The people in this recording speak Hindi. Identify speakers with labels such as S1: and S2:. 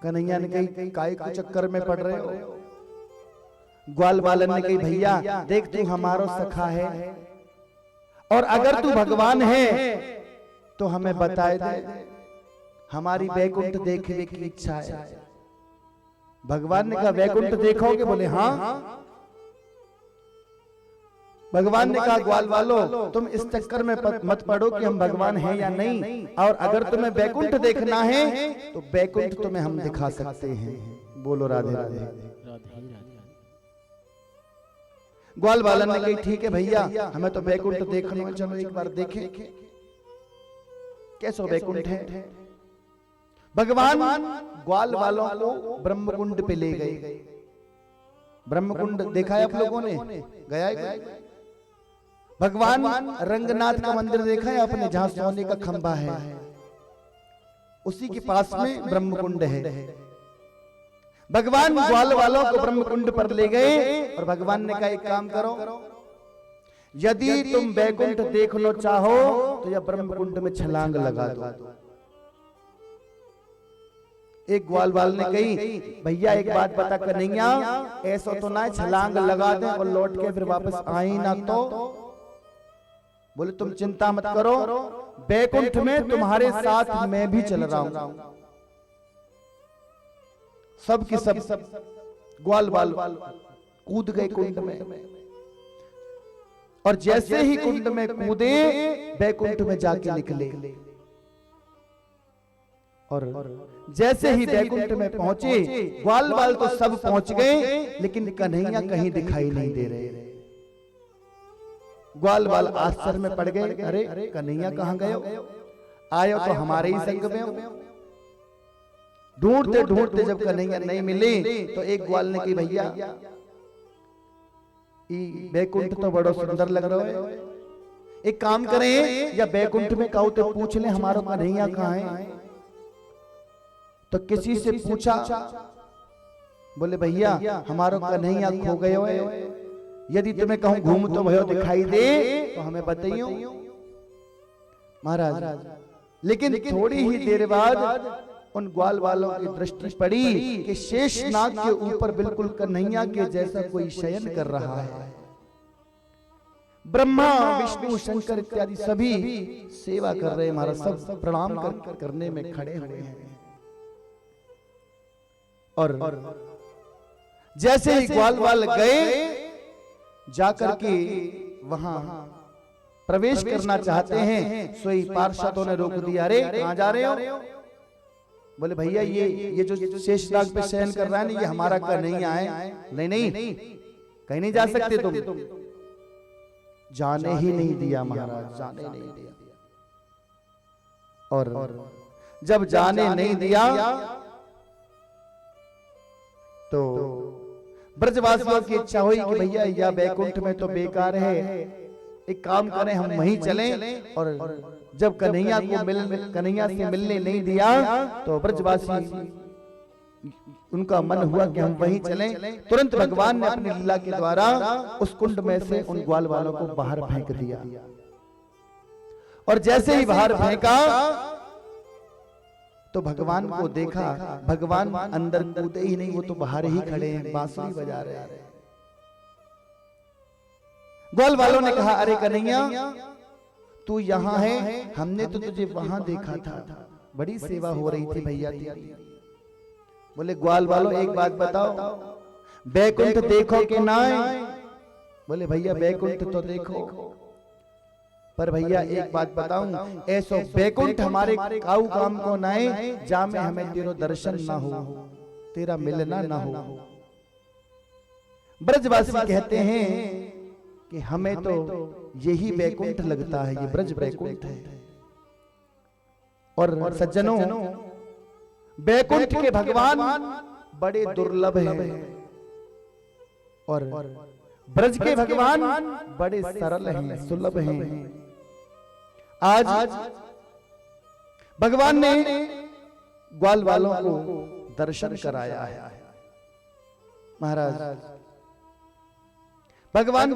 S1: कन्हैया ने कही काय को चक्कर में पड़ रहे हो। ग्वाल बालन ने कही भैया देख तू हमारो सखा है और अगर तू भगवान है तो हमें बताए दे, हमारी वैकुंठ देखने की इच्छा है। भगवान ने कहा वैकुंठ देखोगे? बोले हाँ। भगवान ने कहा ग्वाल वालो तुम इस चक्कर में मत पड़ो कि हम भगवान हैं या नहीं, और अगर तुम्हें वैकुंठ देखना है तो वैकुंठ तुम्हें हम दिखा सकते हैं। बोलो राधे राधे। ग्वाल बालन ने कही ठीक है भैया हमें तो वैकुंठ देखना है, चलो एक बार देखें कैसो वैकुंठ है। भगवान ग्वाल वालों को ब्रह्मकुंड पे ले गए। ब्रह्मकुंड देखा है आप लोगों ने? गया है? भगवान रंगनाथ का मंदिर देखा है आपने, जहां सोने का खंबा है, उसी के पास में ब्रह्मकुंड है। भगवान ग्वाल वालों को ब्रह्मकुंड पर ले गए और भगवान ने कहा एक काम करो, यदि तुम वैकुंठ देखना चाहो तो यह ब्रह्मकुंड में छलांग लगा दो। एक ग्वाल वाल ने कही भैया एक बात बता कन्हैया, ऐसा तो ना छलांग लगा दे और लौट के फिर वापस आए ना तो? बोले तुम चिंता मत करो, वैकुंठ में तुम्हारे साथ मैं भी चल रहा हूं। सब की सब ग्वाल वाल कूद गए कुंड में, और जैसे ही कुंड में कूदे वैकुंठ में जाके निकले, और जैसे ही वैकुंठ में पहुंचे ग्वाल वाल तो सब पहुंच गए, लेकिन कन्हैया कहीं दिखाई नहीं दे रहे। ग्वाल वाल आश्चर्य में पड़ गए, अरे कन्हैया कहां गए? आयो तो हमारे ही संग में हो। ढूंढते ढूंढते जब कन्हैया नहीं मिले तो एक ग्वाल ने कही भैया वैकुंठ तो बड़ा सुंदर लग रहा है, एक काम करें या वैकुंठ में कहो तो पूछ ले हमारा कन्हैया कहां है। तो किसी से पूछा, बोले भैया हमारा कन्हैया खो गए हो, यदि तुम्हें कहूं घूम तो भयो दिखाई दे तो हमें बताइयो महाराज। लेकिन थोड़ी ही देर बाद उन ग्वाल वालों की दृष्टि पड़ी कि शेषनाग के ऊपर बिल्कुल कन्हैया के जैसा कोई शयन कर रहा है। ब्रह्मा विष्णु शंकर इत्यादि सभी सेवा कर रहे हैं, महाराज सब प्रणाम करने में खड़े हुए हैं। और जैसे ही ग्वाल वाल गए, जाकर के वहां प्रवेश करना चाहते हैं, सोई पार्षदों ने रोक दिया, अरे कहां जा रहे हो? बोले भैया ये जो शेषनाग पे शयन कर रहा है ना, ये हमारा कन्हैया है। नहीं नहीं कहीं नहीं जा सकते तुम। जाने ही नहीं दिया महाराज, जाने नहीं दिया। और जब जाने नहीं दिया तो ब्रजवासियों की इच्छा हुई कि भैया या वैकुंठ में तो बेकार है, एक काम करें हम वहीं चलें। और जब कन्हैया से मिलने नहीं दिया तो ब्रजवासी उनका मन हुआ कि हम वहीं चलें। तुरंत भगवान ने अपनी लीला के द्वारा उस कुंड में से उन ग्वाल वालों को बाहर फेंक दिया, और जैसे ही बाहर फेंका तो भगवान को देखा, भगवान अंदर कूदे ही नहीं, वो तो बाहर ही खड़े हैं, बांसुरी बजा रहे हैं। ग्वाल वालों ने कहा अरे कन्हैया तू यहाँ है, हमने तो तुझे वहां देखा था, बड़ी सेवा हो रही थी भैया तेरी। बोले ग्वाल वालों एक बात बताओ, वैकुंठ देखो कि ना? बोले भैया वैकुंठ तो देखो, पर भैया एक बात बताऊं, ऐसो वैकुंठ हमारे काऊ काम को ना है जा में हमें तेरो दर्शन ना हो, तेरा मिलना ना हो। ब्रजवासी कहते हैं कि हमें तो यही वैकुंठ लगता है, ये ब्रज वैकुंठ है। और सज्जनों वैकुंठ के भगवान बड़े दुर्लभ हैं, और ब्रज के भगवान बड़े सरल हैं, सुलभ हैं। आज भगवान ने ग्वाल वालों को दर्शन कराया है महाराज। भगवान